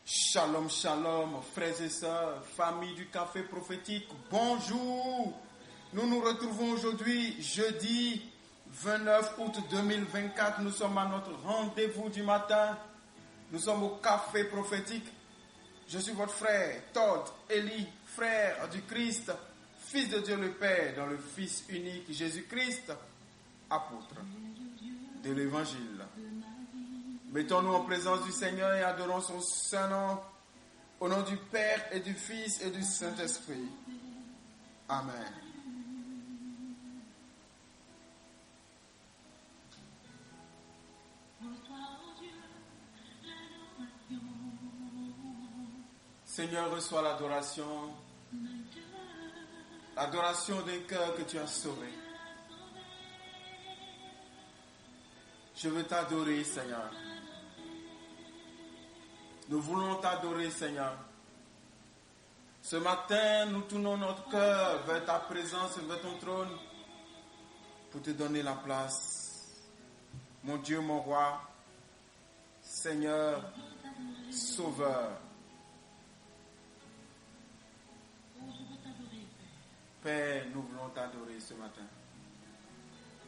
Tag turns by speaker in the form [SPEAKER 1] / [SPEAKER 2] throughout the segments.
[SPEAKER 1] Shalom, shalom, frères et sœurs, famille du café prophétique, bonjour. Nous nous retrouvons aujourd'hui, jeudi 29 août 2024. Nous sommes à notre rendez-vous du matin. Nous sommes au café prophétique. Je suis votre frère, Todd Eli, frère du Christ, fils de Dieu le Père, dans le Fils unique Jésus-Christ, apôtre de l'Évangile. Mettons-nous en présence du Seigneur et adorons son saint nom, au nom du Père et du Fils et du Saint-Esprit. Amen. Seigneur, reçois l'adoration d'un cœur que tu as sauvé. Je veux t'adorer, Seigneur. Nous voulons t'adorer, Seigneur. Ce matin, nous tournons notre cœur vers ta présence, vers ton trône, pour te donner la place. Mon Dieu, mon roi, Seigneur, Sauveur. Père, nous voulons t'adorer ce matin.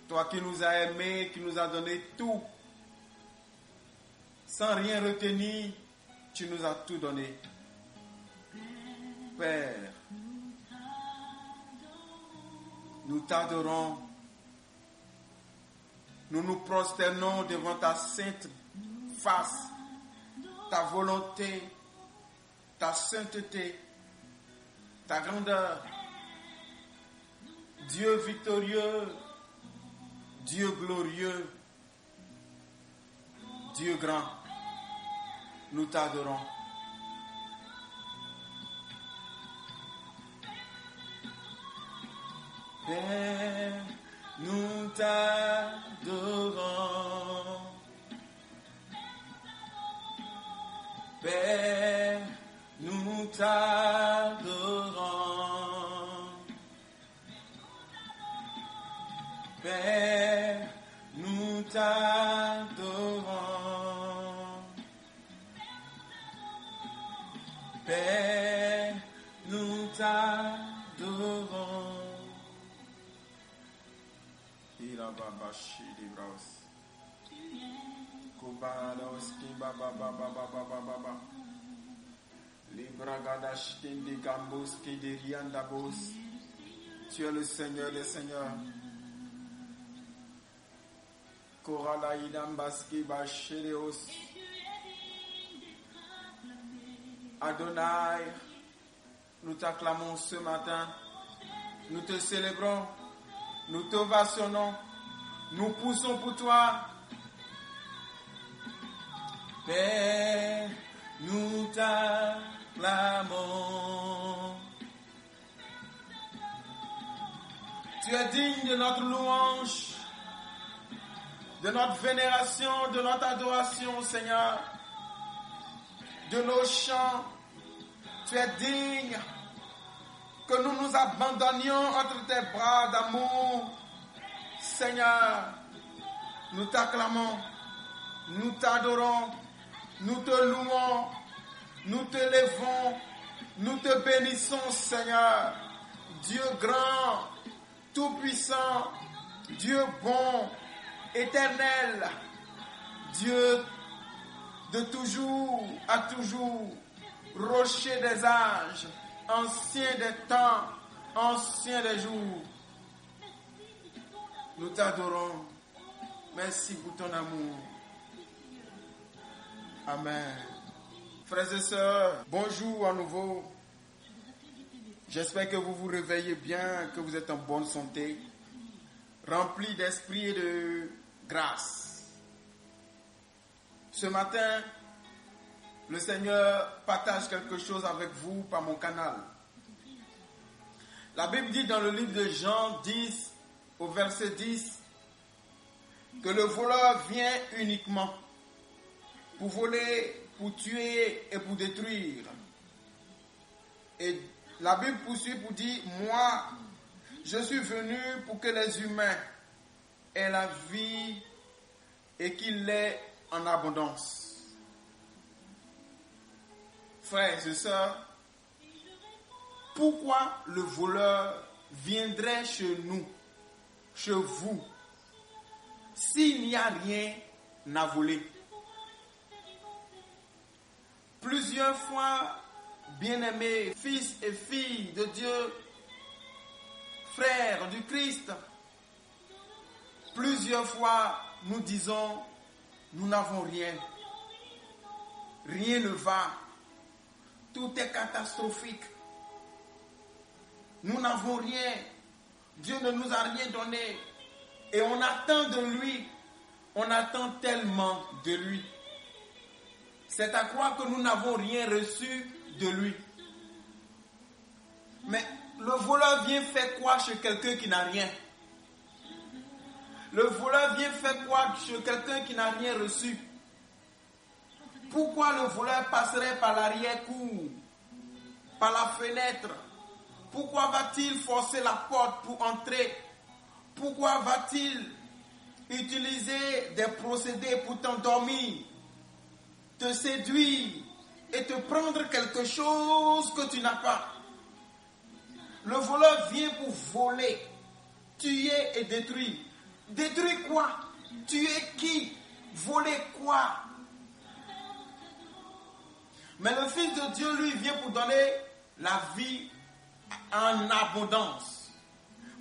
[SPEAKER 1] Toi qui nous as aimés, qui nous as donné tout, sans rien retenir, tu nous as tout donné. Père, nous t'adorons. Nous nous prosternons devant ta sainte face, ta volonté, ta sainteté, ta grandeur. Dieu victorieux, Dieu glorieux, Dieu grand, nous t'adorons. Père, nous t'adorons. Père, nous t'adorons. Père, nous t'adorons. Père, nous t'adorons. Irababashi libros. Kubalos kibababababababa. Libragadash kindi gambus kidiriandabos. Tu es le Seigneur des Seigneurs. Koralaïdambaski basheleos. Adonai, nous t'acclamons ce matin, nous te célébrons, nous t'ovationnons, nous poussons pour toi. Père, nous t'acclamons. Tu es digne de notre louange, de notre vénération, de notre adoration, Seigneur, de nos chants. Tu es digne que nous nous abandonnions entre tes bras d'amour. Seigneur, nous t'acclamons, nous t'adorons, nous te louons, nous te levons, nous te bénissons, Seigneur. Dieu grand, tout-puissant, Dieu bon, éternel, Dieu de toujours à toujours, rocher des âges, ancien des temps, ancien des jours. Nous t'adorons. Merci pour ton amour. Amen. Frères et sœurs, bonjour à nouveau. J'espère que vous vous réveillez bien, que vous êtes en bonne santé, remplis d'esprit et de grâce. Ce matin, le Seigneur partage quelque chose avec vous par mon canal. La Bible dit dans le livre de Jean 10, au verset 10, que le voleur vient uniquement pour voler, pour tuer et pour détruire. Et la Bible poursuit pour dire, moi, je suis venu pour que les humains aient la vie et qu'il l'ait en abondance. Frères et sœurs, pourquoi le voleur viendrait chez nous, chez vous, s'il n'y a rien à voler? Plusieurs fois, bien-aimés, fils et filles de Dieu, frères du Christ, plusieurs fois nous disons, nous n'avons rien. Rien ne va. Tout est catastrophique. Nous n'avons rien. Dieu ne nous a rien donné. Et on attend de lui. On attend tellement de lui. C'est à croire que nous n'avons rien reçu de lui. Mais le voleur vient faire quoi chez quelqu'un qui n'a rien? Le voleur vient faire quoi chez quelqu'un qui n'a rien reçu? Pourquoi le voleur passerait par l'arrière-cour, par la fenêtre? Pourquoi va-t-il forcer la porte pour entrer? Pourquoi va-t-il utiliser des procédés pour t'endormir, te séduire et te prendre quelque chose que tu n'as pas? Le voleur vient pour voler, tuer et détruire. Détruire quoi? Tuer qui? Voler quoi? Mais le Fils de Dieu, lui, vient pour donner la vie en abondance.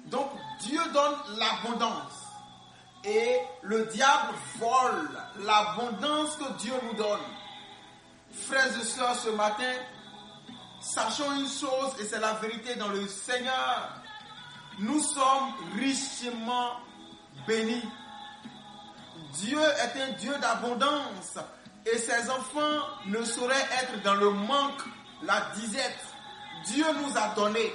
[SPEAKER 1] Donc, Dieu donne l'abondance. Et le diable vole l'abondance que Dieu nous donne. Frères et sœurs, ce matin, sachons une chose, et c'est la vérité dans le Seigneur. Nous sommes richement bénis. Dieu est un Dieu d'abondance. Et ses enfants ne sauraient être dans le manque, la disette. Dieu nous a donné,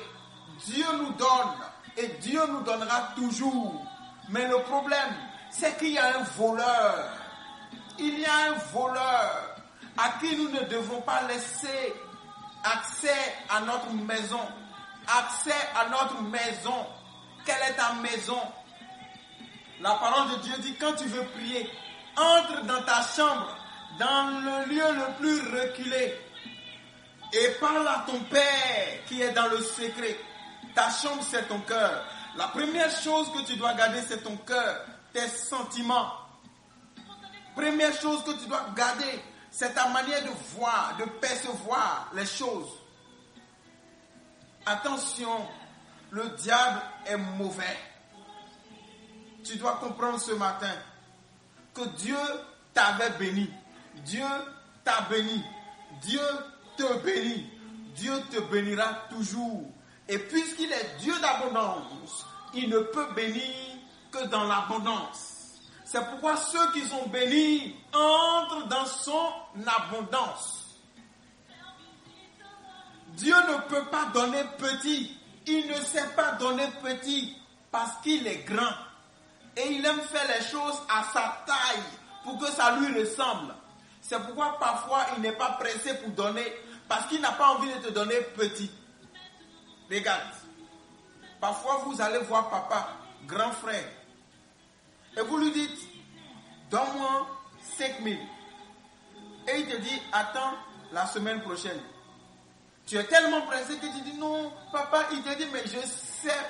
[SPEAKER 1] Dieu nous donne, et Dieu nous donnera toujours. Mais le problème, c'est qu'il y a un voleur. Il y a un voleur à qui nous ne devons pas laisser accès à notre maison. Accès à notre maison. Quelle est ta maison? La parole de Dieu dit, quand tu veux prier, entre dans ta chambre, dans le lieu le plus reculé, et parle à ton Père qui est dans le secret. Ta chambre, c'est ton cœur. La première chose que tu dois garder, c'est ton cœur, tes sentiments. Première chose que tu dois garder, c'est ta manière de voir, de percevoir les choses. Attention, le diable est mauvais. Tu dois comprendre ce matin que Dieu t'avait béni. Dieu t'a béni. Dieu te bénit. Dieu te bénira toujours. Et puisqu'il est Dieu d'abondance, il ne peut bénir que dans l'abondance. C'est pourquoi ceux qui sont bénis entrent dans son abondance. Dieu ne peut pas donner petit. Il ne sait pas donner petit parce qu'il est grand. Et il aime faire les choses à sa taille pour que ça lui ressemble. C'est pourquoi parfois il n'est pas pressé pour donner parce qu'il n'a pas envie de te donner petit. Regarde. Parfois vous allez voir papa, grand frère, et vous lui dites, donne-moi 5 000. Et il te dit, attends la semaine prochaine. Tu es tellement pressé que tu dis, non, papa, il te dit, mais je sais,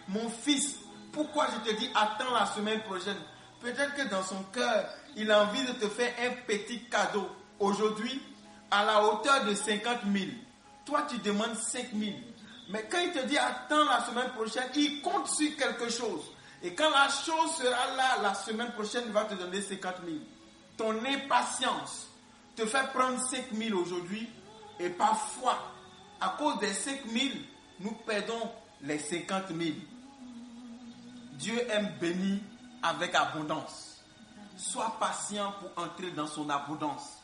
[SPEAKER 1] mon fils, pourquoi je te dis, attends la semaine prochaine. Peut-être que dans son cœur, il a envie de te faire un petit cadeau. Aujourd'hui, à la hauteur de 50 000. Toi, tu demandes 5 000. Mais quand il te dit, attends la semaine prochaine, il compte sur quelque chose. Et quand la chose sera là, la semaine prochaine, il va te donner 50 000. Ton impatience te fait prendre 5 000 aujourd'hui. Et parfois, à cause des 5 000, nous perdons les 50 000. Dieu aime bénir avec abondance. Sois patient pour entrer dans son abondance.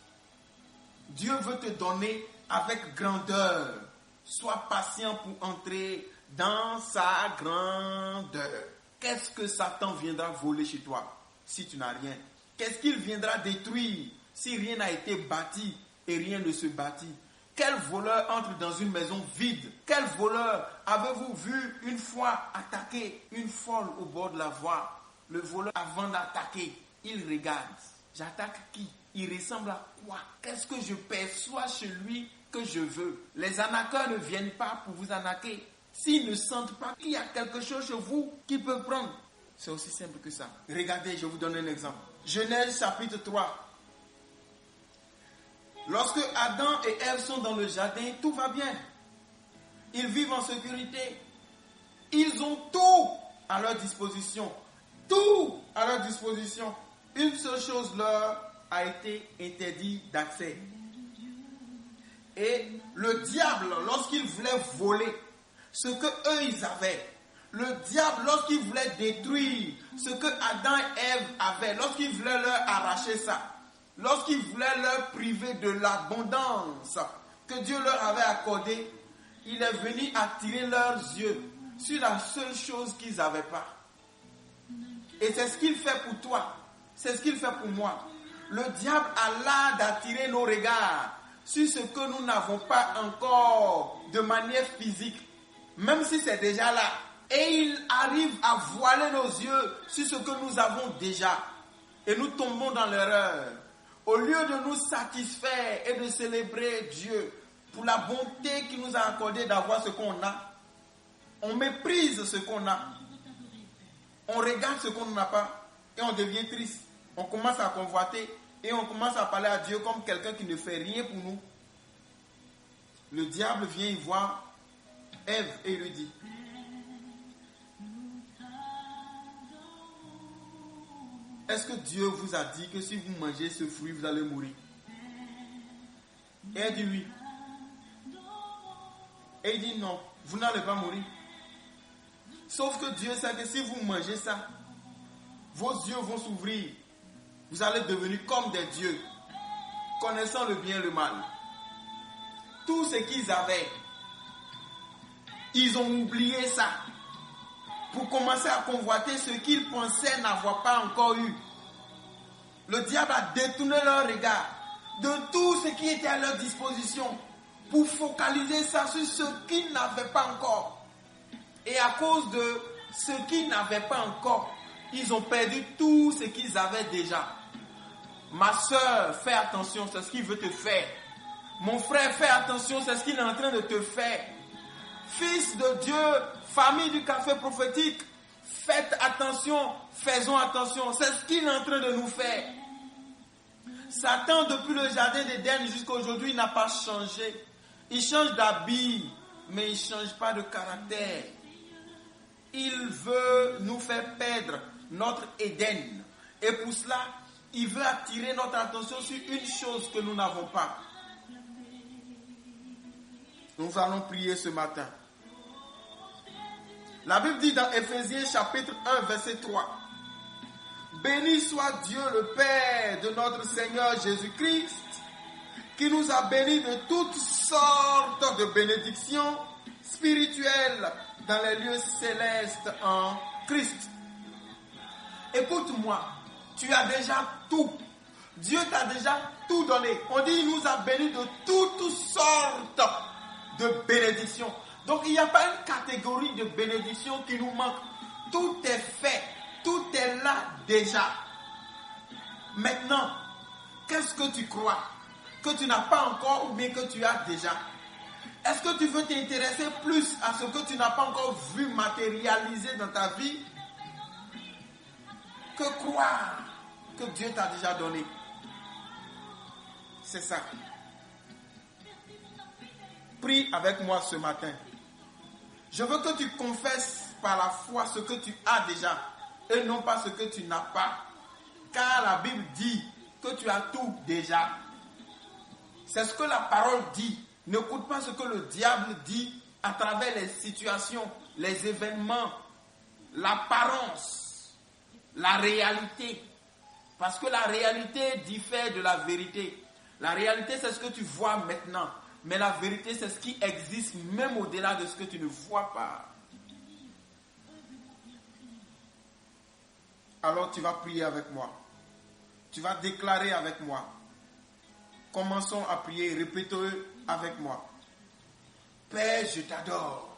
[SPEAKER 1] Dieu veut te donner avec grandeur. Sois patient pour entrer dans sa grandeur. Qu'est-ce que Satan viendra voler chez toi si tu n'as rien? Qu'est-ce qu'il viendra détruire si rien n'a été bâti et rien ne se bâtit? Quel voleur entre dans une maison vide? Quel voleur avez-vous vu une fois attaquer une folle au bord de la voie? Le voleur, avant d'attaquer, il regarde. J'attaque qui? Il ressemble à quoi? Qu'est-ce que je perçois chez lui que je veux. Les arnaqueurs ne viennent pas pour vous arnaquer. S'ils ne sentent pas qu'il y a quelque chose chez vous qu'ils peuvent prendre. C'est aussi simple que ça. Regardez, je vous donne un exemple. Genèse chapitre 3. Lorsque Adam et Ève sont dans le jardin, tout va bien. Ils vivent en sécurité. Ils ont tout à leur disposition. Tout à leur disposition. Une seule chose leur a été interdite d'accès. Et le diable, lorsqu'il voulait voler ce que eux ils avaient, le diable, lorsqu'il voulait détruire ce que Adam et Ève avaient, lorsqu'il voulait leur arracher ça, lorsqu'il voulait leur priver de l'abondance que Dieu leur avait accordée, il est venu attirer leurs yeux sur la seule chose qu'ils n'avaient pas. Et c'est ce qu'il fait pour toi, c'est ce qu'il fait pour moi. Le diable a l'art d'attirer nos regards sur ce que nous n'avons pas encore de manière physique, même si c'est déjà là. Et il arrive à voiler nos yeux sur ce que nous avons déjà. Et nous tombons dans l'erreur. Au lieu de nous satisfaire et de célébrer Dieu pour la bonté qu'il nous a accordé d'avoir ce qu'on a, on méprise ce qu'on a. On regarde ce qu'on n'a pas et on devient triste. On commence à convoiter et on commence à parler à Dieu comme quelqu'un qui ne fait rien pour nous. Le diable vient y voir Ève et lui dit: est-ce que Dieu vous a dit que si vous mangez ce fruit, vous allez mourir? Et elle dit oui. Et il dit non, vous n'allez pas mourir. Sauf que Dieu sait que si vous mangez ça, vos yeux vont s'ouvrir. Vous allez devenir comme des dieux, connaissant le bien et le mal. Tout ce qu'ils avaient, ils ont oublié ça pour commencer à convoiter ce qu'ils pensaient n'avoir pas encore eu. Le diable a détourné leur regard de tout ce qui était à leur disposition pour focaliser ça sur ce qu'ils n'avaient pas encore. Et à cause de ce qu'ils n'avaient pas encore, ils ont perdu tout ce qu'ils avaient déjà. Ma soeur, fais attention, c'est ce qu'il veut te faire. Mon frère, fais attention, c'est ce qu'il est en train de te faire. Fils de Dieu, famille du café prophétique, faites attention, faisons attention, c'est ce qu'il est en train de nous faire. Satan, depuis le jardin d'Éden jusqu'à aujourd'hui, n'a pas changé. Il change d'habit, mais il ne change pas de caractère. Il veut nous faire perdre notre Éden. Et pour cela, il veut attirer notre attention sur une chose que nous n'avons pas. Nous allons prier ce matin. La Bible dit dans Éphésiens chapitre 1 verset 3: béni soit Dieu le Père de notre Seigneur Jésus-Christ, qui nous a bénis de toutes sortes de bénédictions spirituelles dans les lieux célestes en Christ. Écoute-moi, tu as déjà tout. Dieu t'a déjà tout donné. On dit il nous a bénis de toutes sortes de bénédictions. Donc il n'y a pas une catégorie de bénédictions qui nous manque. Tout est fait. Tout est là déjà. Maintenant, qu'est-ce que tu crois que tu n'as pas encore ou bien que tu as déjà? Est-ce que tu veux t'intéresser plus à ce que tu n'as pas encore vu matérialiser dans ta vie que croire que Dieu t'a déjà donné? C'est ça. Prie avec moi ce matin. Je veux que tu confesses par la foi ce que tu as déjà et non pas ce que tu n'as pas. Car la Bible dit que tu as tout déjà. C'est ce que la parole dit. N'écoute pas ce que le diable dit à travers les situations, les événements, l'apparence, la réalité. Parce que la réalité diffère de la vérité. La réalité, c'est ce que tu vois maintenant. Mais la vérité, c'est ce qui existe même au-delà de ce que tu ne vois pas. Alors tu vas prier avec moi. Tu vas déclarer avec moi. Commençons à prier. Répétez avec moi. Père, je t'adore.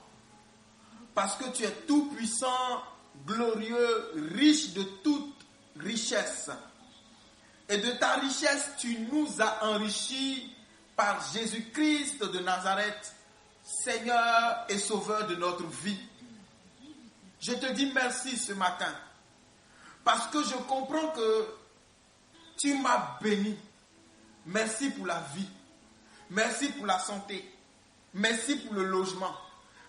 [SPEAKER 1] Parce que tu es tout puissant, glorieux, riche de toute richesse. Et de ta richesse, tu nous as enrichis par Jésus-Christ de Nazareth, Seigneur et Sauveur de notre vie. Je te dis merci ce matin parce que je comprends que tu m'as béni. Merci pour la vie. Merci pour la santé. Merci pour le logement.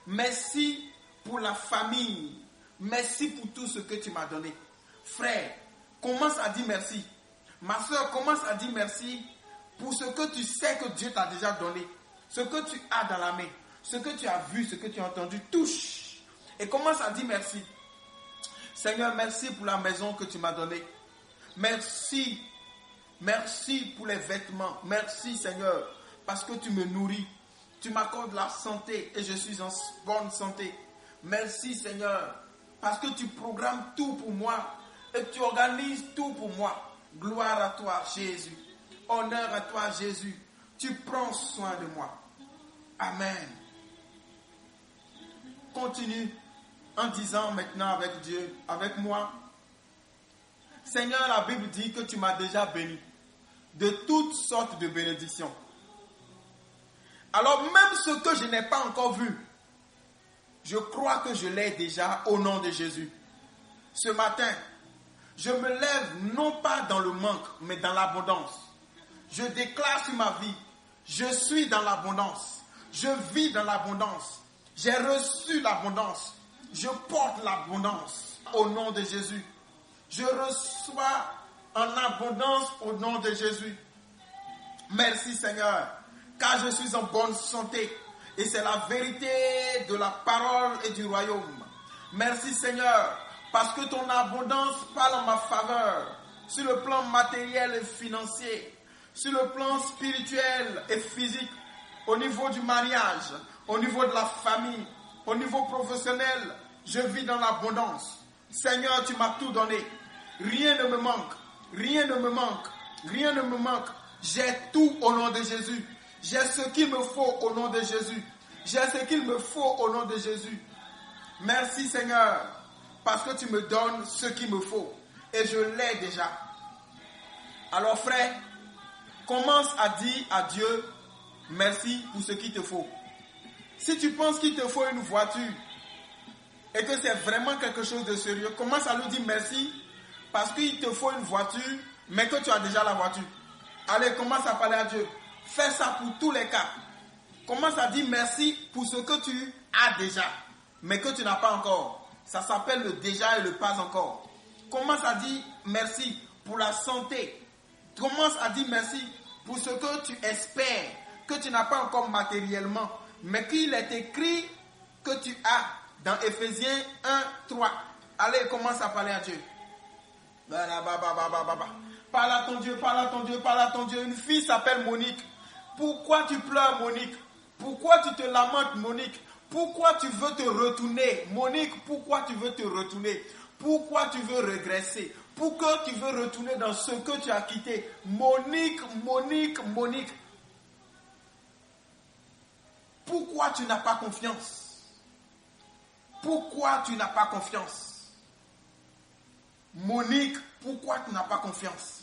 [SPEAKER 1] Merci pour la famille. Merci pour tout ce que tu m'as donné. Frère, commence à dire merci. Ma soeur, commence à dire merci pour ce que tu sais que Dieu t'a déjà donné. Ce que tu as dans la main. Ce que tu as vu, ce que tu as entendu. Touche. Et commence à dire merci. Seigneur, merci pour la maison que tu m'as donnée. Merci. Merci pour les vêtements. Merci Seigneur, parce que tu me nourris. Tu m'accordes la santé et je suis en bonne santé. Merci Seigneur, parce que tu programmes tout pour moi et tu organises tout pour moi. Gloire à toi Jésus. Honneur à toi Jésus. Tu prends soin de moi. Amen. Continue en disant maintenant avec Dieu, avec moi. Seigneur, la Bible dit que tu m'as déjà béni de toutes sortes de bénédictions. Alors même ce que je n'ai pas encore vu, je crois que je l'ai déjà au nom de Jésus. Ce matin, je me lève non pas dans le manque, mais dans l'abondance. Je déclare sur ma vie, je suis dans l'abondance. Je vis dans l'abondance. J'ai reçu l'abondance. Je porte l'abondance au nom de Jésus. Je reçois en abondance au nom de Jésus. Merci Seigneur, car je suis en bonne santé. Et c'est la vérité de la parole et du royaume. Merci Seigneur, parce que ton abondance parle en ma faveur, sur le plan matériel et financier, sur le plan spirituel et physique, au niveau du mariage, au niveau de la famille, au niveau professionnel. Je vis dans l'abondance. Seigneur, tu m'as tout donné. Rien ne me manque. Rien ne me manque. Rien ne me manque. J'ai tout au nom de Jésus. J'ai ce qu'il me faut au nom de Jésus. J'ai ce qu'il me faut au nom de Jésus. Merci Seigneur, parce que tu me donnes ce qu'il me faut. Et je l'ai déjà. Alors frère, commence à dire à Dieu merci pour ce qu'il te faut. Si tu penses qu'il te faut une voiture et que c'est vraiment quelque chose de sérieux, commence à lui dire merci parce qu'il te faut une voiture, mais que tu as déjà la voiture. Allez, commence à parler à Dieu. Fais ça pour tous les cas. Commence à dire merci pour ce que tu as déjà, mais que tu n'as pas encore. Ça s'appelle le déjà et le pas encore. Commence à dire merci pour la santé. Commence à dire merci pour ce que tu espères, que tu n'as pas encore matériellement, mais qu'il est écrit que tu as dans Éphésiens 1, 3. Allez, commence à parler à Dieu. Parle à ton Dieu, parle à ton Dieu, parle à ton Dieu. Une fille s'appelle Monique. Pourquoi tu pleures, Monique? Pourquoi tu te lamentes, Monique? Pourquoi tu veux te retourner? Monique, pourquoi tu veux te retourner? Pourquoi tu veux régresser? Pourquoi tu veux retourner dans ce que tu as quitté? Monique, Monique, Monique. Pourquoi tu n'as pas confiance? Pourquoi tu n'as pas confiance? Monique, pourquoi tu n'as pas confiance?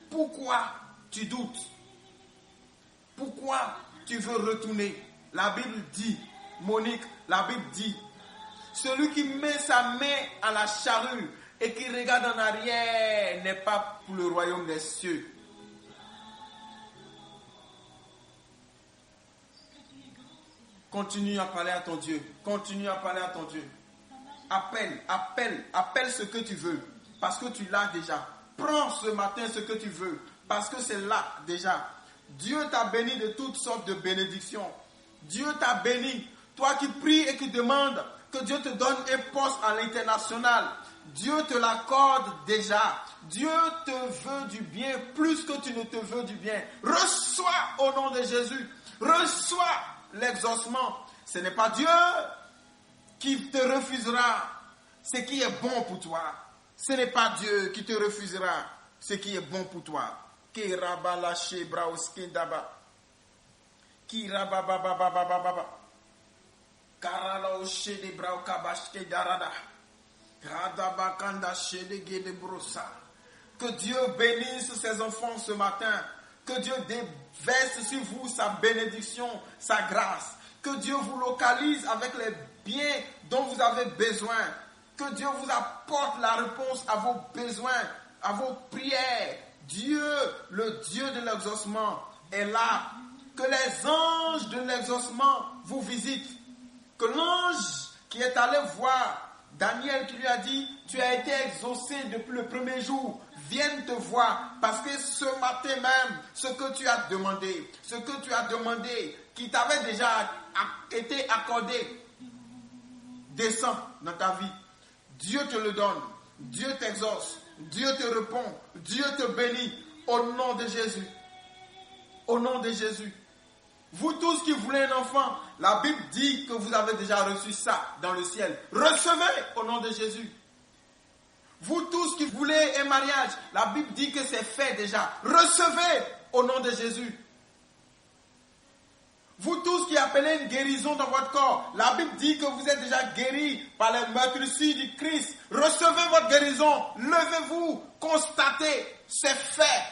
[SPEAKER 1] Pourquoi tu doutes? Pourquoi tu veux retourner? La Bible dit, Monique, la Bible dit, celui qui met sa main à la charrue et qui regarde en arrière n'est pas pour le royaume des cieux. Continue à parler à ton Dieu. Continue à parler à ton Dieu. Appelle ce que tu veux, parce que tu l'as déjà. Prends ce matin ce que tu veux, parce que c'est là déjà. Dieu t'a béni de toutes sortes de bénédictions. Dieu t'a béni. Toi qui pries et qui demandes que Dieu te donne un poste à l'international, Dieu te l'accorde déjà. Dieu te veut du bien plus que tu ne te veux du bien. Reçois au nom de Jésus. Reçois l'exaucement. Ce n'est pas Dieu qui te refusera ce qui est bon pour toi. Ce n'est pas Dieu qui te refusera ce qui est bon pour toi. Kirabalache brauskindaba. Kirababababababa. Karalaoshe de braukabashke darada. Radabakanda shede gede brosa. Que Dieu bénisse ses enfants ce matin. Que Dieu déverse sur vous sa bénédiction, sa grâce. Que Dieu vous localise avec les biens dont vous avez besoin. Que Dieu vous apporte la réponse à vos besoins, à vos prières. Dieu, le Dieu de l'exaucement, est là. Que les anges de l'exaucement vous visitent. Que l'ange qui est allé voir Daniel, qui lui a dit, tu as été exaucé depuis le premier jour, vienne te voir, parce que ce matin même, ce que tu as demandé, qui t'avait déjà été accordé, descend dans ta vie. Dieu te le donne, Dieu t'exauce, Dieu te répond, Dieu te bénit, au nom de Jésus. Au nom de Jésus. Vous tous qui voulez un enfant, la Bible dit que vous avez déjà reçu ça dans le ciel. Recevez au nom de Jésus. Vous tous qui voulez un mariage, la Bible dit que c'est fait déjà. Recevez au nom de Jésus. Vous tous qui appelez une guérison dans votre corps, la Bible dit que vous êtes déjà guéris par les meurtrissures du Christ. Recevez votre guérison. Levez-vous, constatez, c'est fait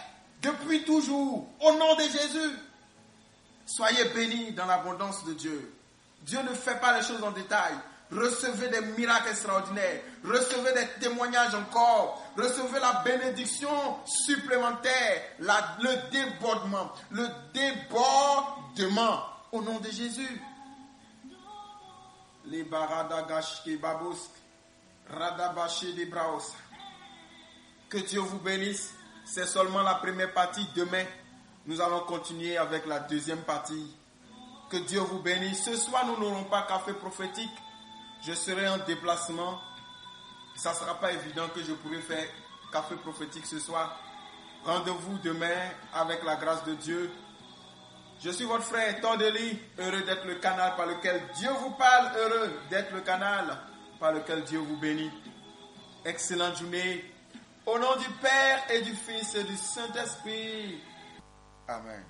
[SPEAKER 1] depuis toujours au nom de Jésus. Soyez bénis dans l'abondance de Dieu. Dieu ne fait pas les choses en détail. Recevez des miracles extraordinaires. Recevez des témoignages encore. Recevez la bénédiction supplémentaire. Le débordement. Le débordement. Au nom de Jésus. Les baradagash ke babosk. Radabaché de braos. Que Dieu vous bénisse. C'est seulement la première partie. Demain, nous allons continuer avec la deuxième partie. Que Dieu vous bénisse. Ce soir, nous n'aurons pas café prophétique. Je serai en déplacement. Ça ne sera pas évident que je pourrai faire café prophétique ce soir. Rendez-vous demain avec la grâce de Dieu. Je suis votre frère Tordeli, heureux d'être le canal par lequel Dieu vous parle, heureux d'être le canal par lequel Dieu vous bénit. Excellente journée. Au nom du Père et du Fils et du Saint-Esprit. Amen.